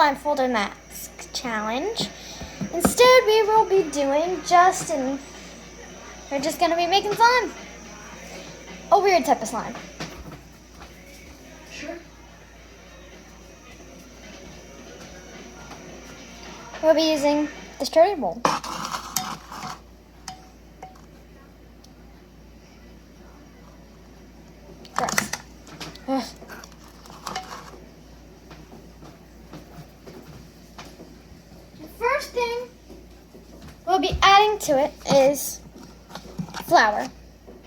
blindfolder mask challenge. Instead, we will be doing we're just going to be making slime. A weird type of slime. Sure. We'll be using this cherry bowl. Gross. Ugh. The first thing we'll be adding to it is flour.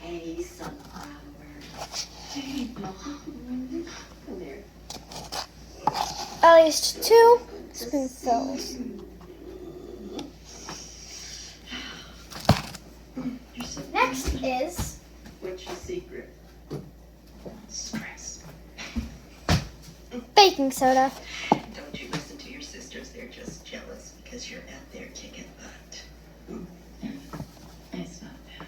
Hey, sunflower. Hey, come here. At least 2 spoonfuls. Next is What's your secret? Stress. baking soda. Don't you listen to your sisters. They're just jealous because you're out there kicking butt. It's not that.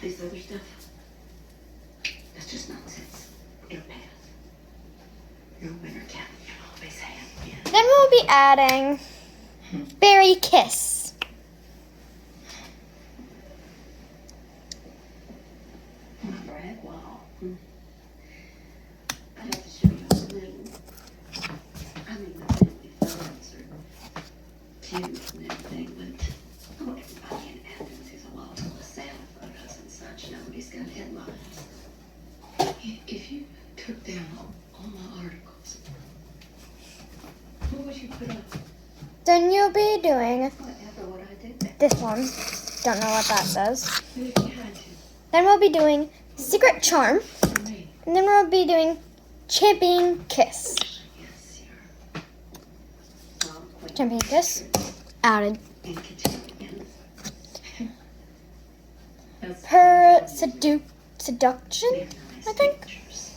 This other stuff, that's just nonsense. It'll pass. You're a winner, Cat. You always have been. Then we'll be adding Berry Kiss. Brad, wow. I'd have to show you a little. I mean, the family photos are cute and everything, but everybody in Athens is a lot of Santa photos and such. Nobody's got headlines. If you took down all my articles, what would you put up? Then you'll be doing Whatever would I do that? this one. Don't know what that says. Who if you had to? Then we'll be doing Secret Charm. For me. And then we'll be doing Champion Kiss. Yes, sir. Well, quite Champion Kiss. Added. in kitchen again. That's Per very seduction, nice I think. pictures.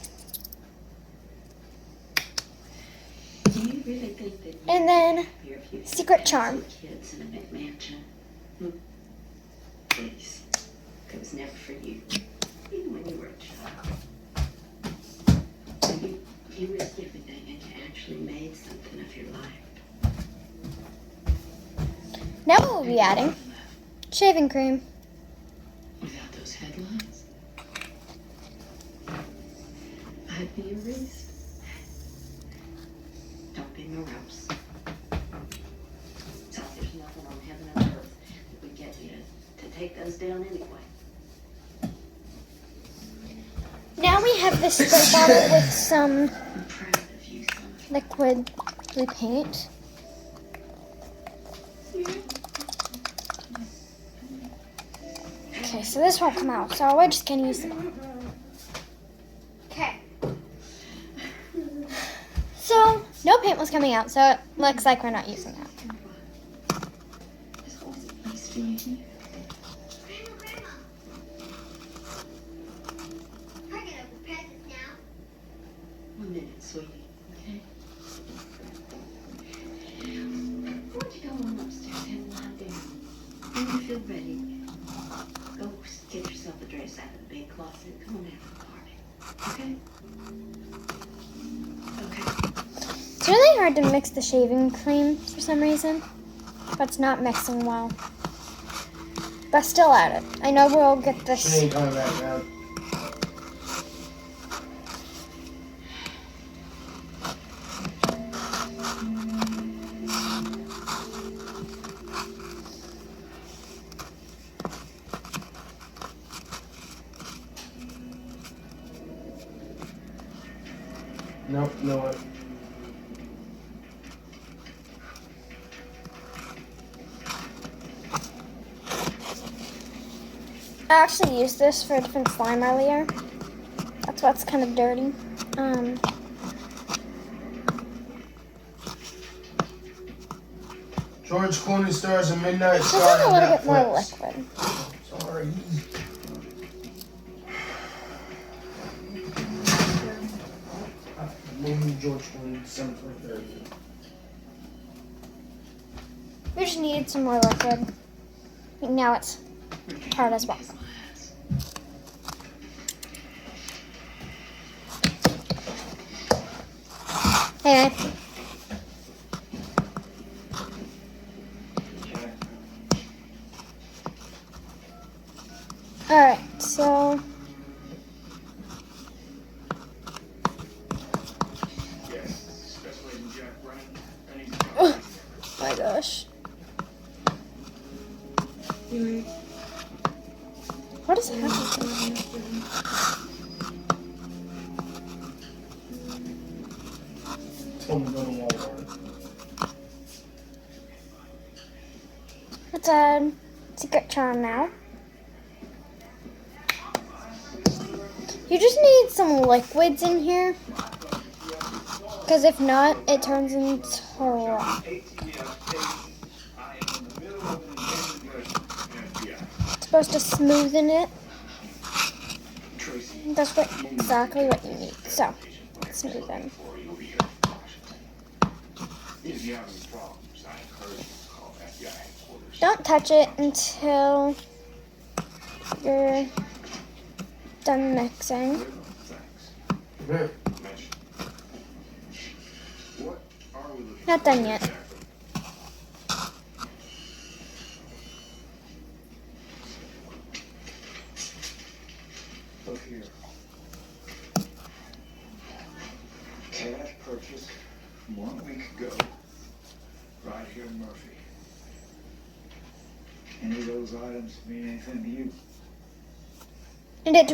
Do you really think that you And then would be happier if you had Secret had Charm. some kids in a McMansion? Please. It was never for you. Even when you were a child. You risked everything and you actually made something of your life. Now we'll be adding shaving cream. Without those headlines, I'd be erased. Don't be morose. So there's nothing on heaven and earth that would get you to take those down anyway. Now we have this spray bottle with some I'm proud of you, son. liquid blue paint. Okay, so this won't come out, so we're just gonna use it. Okay. So, no paint was coming out, so it looks like we're not using that. There's always a place for you here. Grandma. I gotta open presents now. 1 minute, sweetie. Okay? Why don't you go on upstairs and lie down? When you feel ready, go get yourself a dress out of the big closet. Come on out to the party. Okay? Okay. It's really hard to mix the shaving cream for some reason, but it's not mixing well. But still add it. I know we'll get She this. ain't coming back down. Nope, no what? I actually used this for a different slime earlier. That's why it's kind of dirty. George Clooney stars in Midnight This Sky is a on little bit more Netflix. liquid. Sorry. Movie George Clooney, December 23rd. We just needed some more liquid. Now it's hard as well. Anyway. Alright, so oh my gosh. What is happening? Told me to go to Walmart. Let's add secret charm now. You just need some liquids in here. Because if not, it turns into rock. It's supposed to smoothen it. That's exactly what you need. So, smoothen. Don't touch it until you're done mixing. Yeah. Not done yet. Look here. Cash purchase 1 week ago, right here in Murphy. Any of those items mean anything to you? And it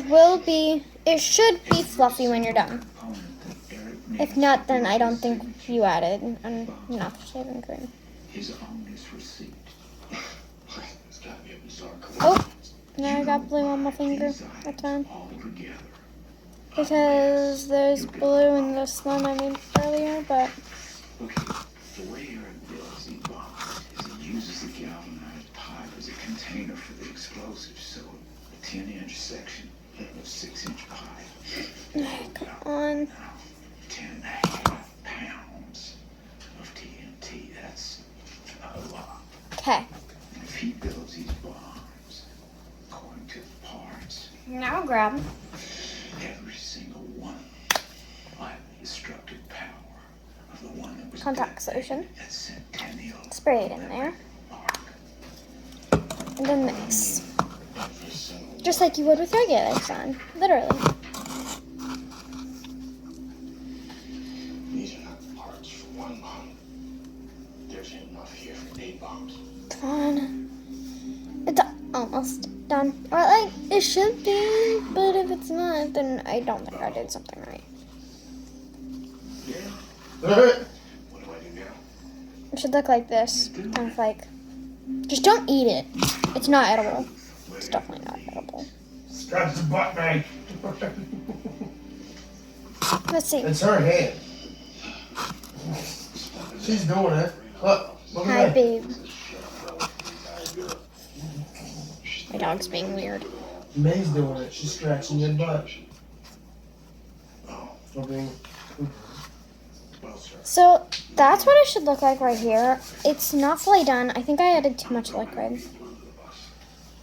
should be fluffy when you're done. If not, then I don't think you added enough shaving cream. His on this receipt. Oh, now I got blue on my finger. That's fine. All together. Because there's blue in the slime I made earlier, but Okay, the way Eric builds these bombs is he uses the galvanized pipe as a container for the explosives. So a 10-inch section of 6-inch pipe. come on. 10.5 pounds of TNT. That's a lot. Okay. If he builds these bombs according to the parts, Now grab. every single one will have the destructive power of the one that was Contact detonated solution. at Centennial Spray it in there. Park. And then mix. Just like you would with regular sun. Literally. These are not the parts for one bomb. There's enough here for 8 bombs. Come on. It's almost done. Or like, it should be, but if it's not, then I don't think I did something right. What do I do now? It should look like this. Kind of like, just don't eat it. It's not edible. It's definitely not edible. Scratch the butt knife. Let's see. It's her hand. She's doing it. Look Hi, at that. babe. My dog's being weird. May's doing it. She's scratching your butt. Okay. Well, sir. So that's what it should look like right here. It's not fully done. I think I added too much liquid.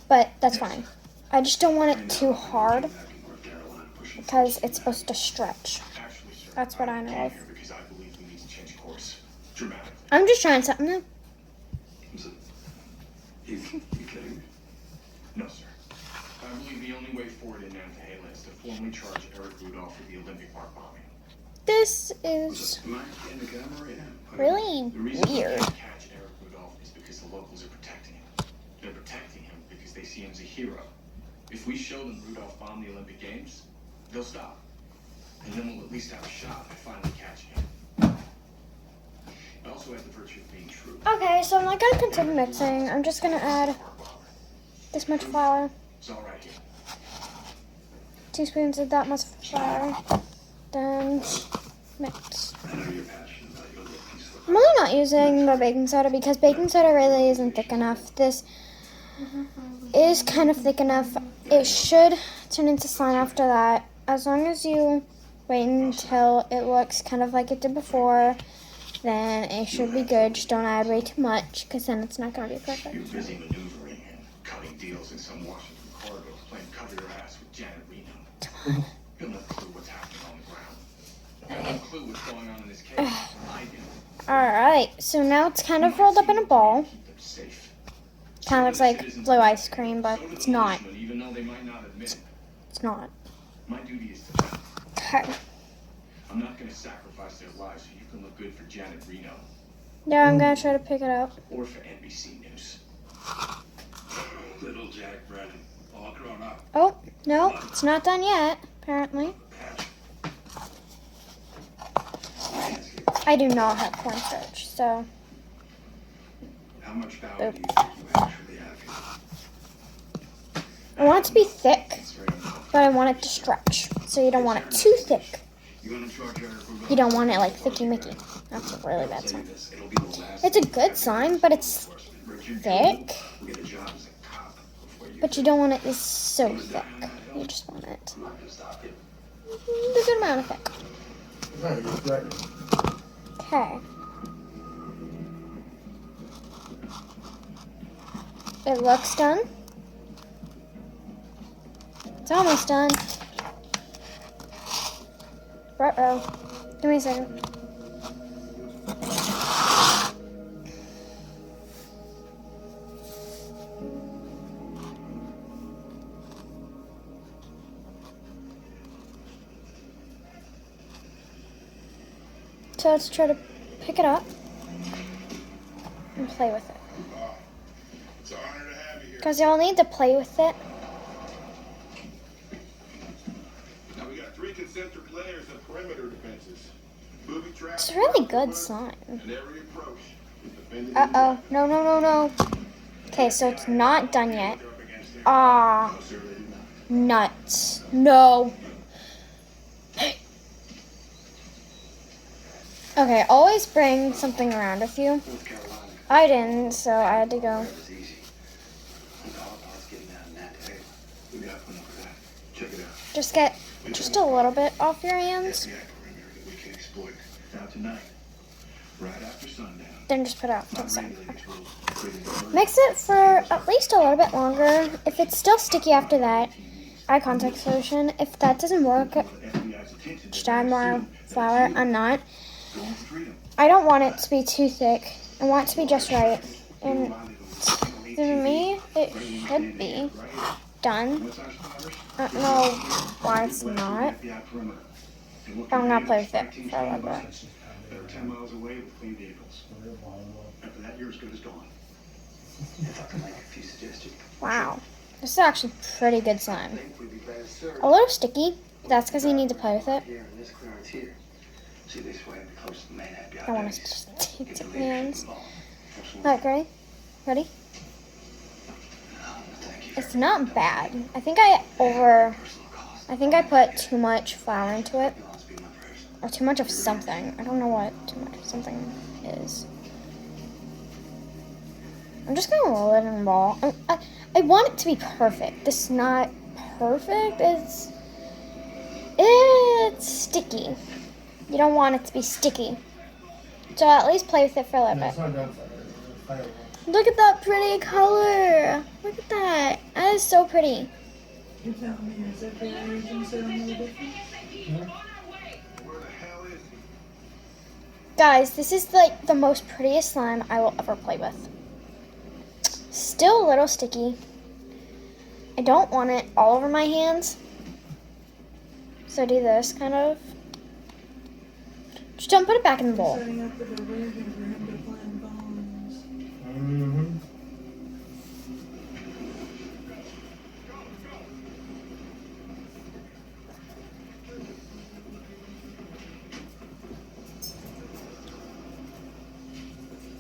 But that's fine. I just don't want it too hard because it's supposed to stretch. Actually, sir, That's what I know came of. here because I believe we need to change course dramatically. I'm just trying something new. You kidding me? No, sir. I believe the only way forward in Nantahala is to formally charge Eric Rudolph for the Olympic Park bombing. This is Am I in the camera? Yeah. really The reason we weird. can't catch Eric Rudolph is because the locals are protecting him. They're protecting him because they see him as a hero. If we show them Rudolph bombed the Olympic Games, they'll stop. And then we'll at least have a shot at finally catching him. It also has the virtue of being true. Okay, so I'm not gonna continue mixing. I'm just gonna add this much flour. It's all right here. 2 spoons of that much flour. Then mix. I know you're passionate about your little piece of I'm really not using the baking soda because baking soda really isn't thick enough. This is kind of thick enough. It should turn into slime after that. As long as you wait until it looks kind of like it did before, then it should be good. Just don't add way too much because then it's not going to be perfect. You're busy maneuvering and cutting deals in some Washington corridor, playing cover your ass with Janet Reno. You have no clue what's happening on the ground. no clue what's going on in this case. I do. Alright, so now it's kind of rolled up in a ball. Keep them safe. Kind of looks like blue ice cream, but So do it's the not. policemen, even though they might not admit it. It's not. My duty is to them. Okay. I'm not going to sacrifice their lives so you can look good for Janet Reno Yeah, I'm gonna try to pick it up. or for NBC News. Little Jack Brennan, all grown up. Oh, no, it's not done yet, apparently. I do not have cornstarch, so. How much power Oop. do you think you actually have here? I want it to be thick, It's very important. but I want it to stretch. So you don't want it too thick. You want to charge her for You don't want it like thicky Mickey. That's a really bad Say sign. this, it'll be the last It's a good sign, but it's Richard thick. will get a job as a cop before you. But you don't want it is so thick. You just want it I'm not gonna stop you. a good amount of thick. No, you're threatening. Okay. It looks done. It's almost done. Uh-oh. Give me a second. So let's try to pick it up and play with it. It's an honor to have you here. Because you'll need to play with it. Now we got 3 concentric layers of perimeter defenses. Booby traps. It's a really good sign. And every approach is defended. Uh-oh. No, no, no, no. Okay, so it's not done yet. Ah, No, sir, they do not. nuts. No. Okay, always bring something around with you. North Carolina. I didn't, so I had to go. It was easy. And all I was getting out in that day. We got one over that. Check it out. Just get just a little bit off your hands, FBI perimeter that we can exploit. Now tonight, right after sundown, then just put it off to my the side. regulators will create an emergency Mix it for at least a little bit longer. If it's still sticky after that, eye contact solution. If that doesn't work, FBI's attention. just add more flour. I'm not. Going to freedom. I don't want it to be too thick. I want it to be just right. And to me, it should be done. What's our spotters? I don't know why it's not. FBI perimeter. And we'll I'm gonna play with it continue for a little bit. They're 10 miles away with clean vehicles. After that, you're as good as gone. If I can make a few suggestions. Wow. This is actually pretty good slime. think we'd be better served A little sticky. That's because you need to play with it. here in this clearance here. See, this way we're close to the main FBI I want us base. to just take Get some the leadership hands. involved. Absolutely. Alright, ready? Ready? Thank you. It's not bad. I think I think I put too much flour into it. You'll always be my person. Or too much of something. I don't know what too much of something is. I'm just gonna roll it in a ball. I want it to be perfect. This is not perfect. It's sticky. You don't want it to be sticky. So at least play with it for a little No, bit. it's not gunfire. It's fireworks. Look at that pretty color. Look at that. That is so pretty. You tell me, is that the origin ceremony different? Where the hell is he? Guys, this is like the most prettiest slime I will ever play with. Still a little sticky. I don't want it all over my hands. So do this kind of. Just don't put it back in the bowl. Setting up with a rig and for him to blend bones. Mm-hmm.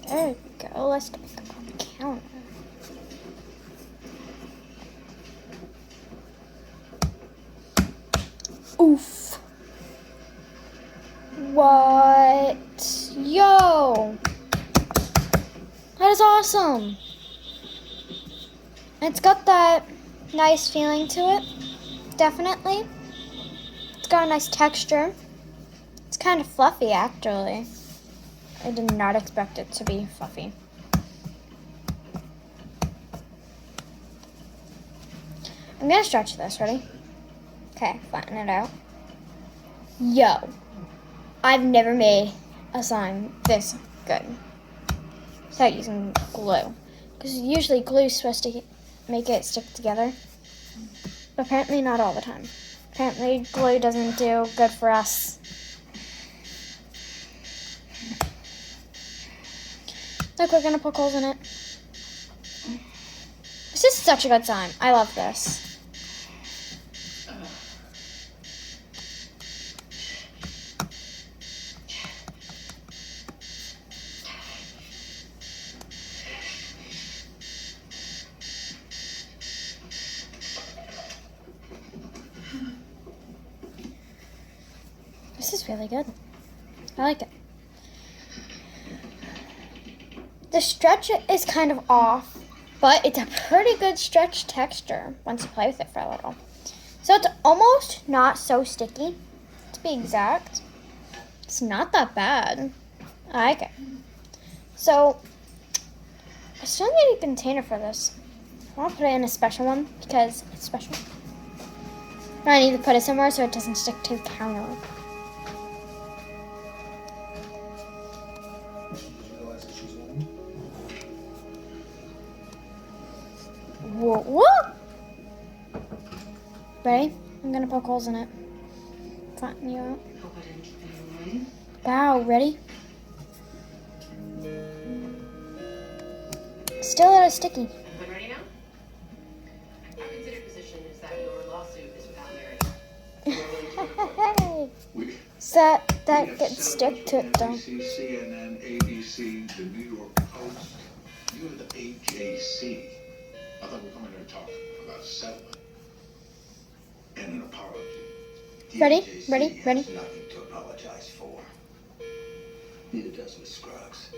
There we go. Let's stick it on the counter. Oof. What? Yo. That is awesome. It's got that nice feeling to it. Definitely. It's got a nice texture. It's kind of fluffy, actually. I did not expect it to be fluffy. I'm gonna stretch this, ready? Okay, flatten it out. Yo. I've never made a slime this good without using glue. Because usually glue is supposed to make it stick together. But apparently not all the time. Apparently glue doesn't do good for us. Look, we're gonna poke holes in it. This is such a good slime. I love this. This is really good. I like it. The stretch is kind of off, but it's a pretty good stretch texture once you play with it for a little. So it's almost not so sticky, to be exact. It's not that bad. I like it. So I still need a container for this. I want to put it in a special one because it's special. But I need to put it somewhere so it doesn't stick to the counter. Whoa, whoa! Ready? I'm gonna poke holes in it. Flatten you out. Hope I didn't keep you waiting. Wow, ready? Still a little sticky. I'm ready now? Our considered position is that your lawsuit is without merit. Hey! We So that have gets stick to it though. NBC, CNN, ABC, the New York Post. You're the AJC. I thought we were coming here to talk about a settlement and an apology. The Ready? AJC Ready? has Ready? nothing to apologize for. Neither does Miss Scruggs.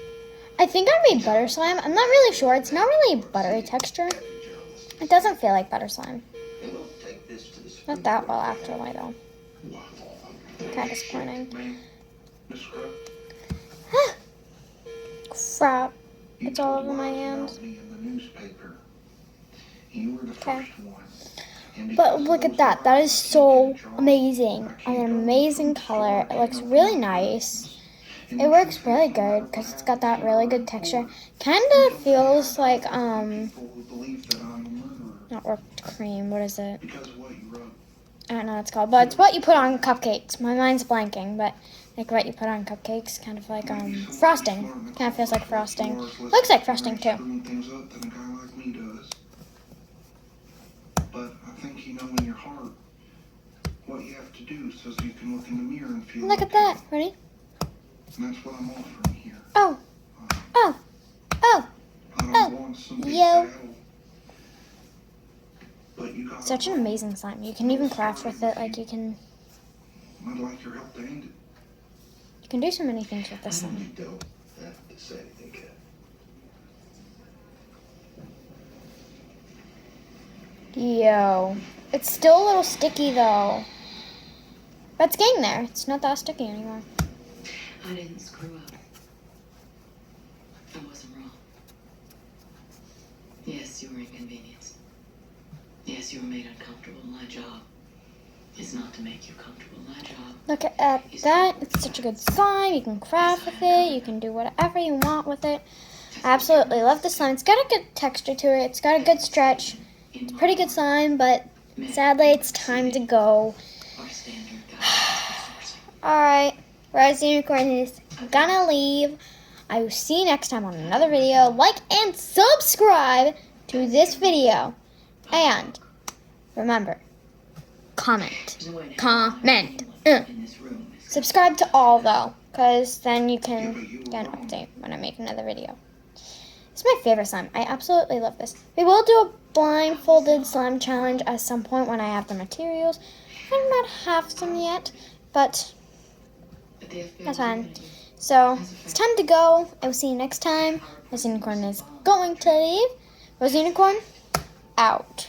I think I made butter slime. I'm not really sure. It's not really a buttery texture. Every journalist. It doesn't feel like butter slime. And we'll take this to the Supreme Not that Court well, now. actually, though. Wow. Kind of disappointing. Man, Miss Scruggs, Crap. you It's all told over my lies hand. about me in the newspaper. You were the Okay. first one. And But because of look at those that. That lies, is so I amazing. can't An go amazing to the color. It store looks and really open nice. And It works really good because it's got that really good texture. Kind of feels like, people who believe that I'm a murderer not whipped cream. What is it? because of what you wrote. I don't know what it's called, but it's what you put on cupcakes. My mind's blanking, but like what you put on cupcakes, kind of like frosting. Kind of feels like frosting. Looks like frosting too. Screwing things up than a guy like me does. But I think you know in your heart what you have to do so you can look in the mirror and feel. Look at that. Ready? And that's what I'm offering here. Oh, oh, oh. I don't want some big yo. battle. But you got Such an amazing slime. You can even craft with it. Like you can I'd like your help to end it. do so many things with this slime. You don't have to say anything, Ken. Yo, it's still a little sticky though. But it's getting there. It's not that sticky anymore. I didn't screw up. I wasn't wrong. Yes, you were inconvenienced. Yes, you were made uncomfortable. My job is not to make you comfortable. My job. Look at that. It's such a good slime. You can craft with it. You can do whatever you want with it. I absolutely love this slime. It's got a good texture to it. It's got a good stretch. It's a pretty good slime, but sadly it's time to go. Our standard guidelines for sourcing. Alright, Rise Unicorn is gonna leave. I will see you next time on another video. Like and subscribe to this video. And remember, comment. There's no way to Comment. anyone in this room is Subscribe to all though, because then you can get an update when I make another video. It's my favorite slime. I absolutely love this. We will do a blindfolded slime challenge at some point when I have the materials. I do not have them yet, but But they have failed that's fine. humanity. So it's time to go. I will see you next time. Rose Unicorn is going to leave. Rose Unicorn, out.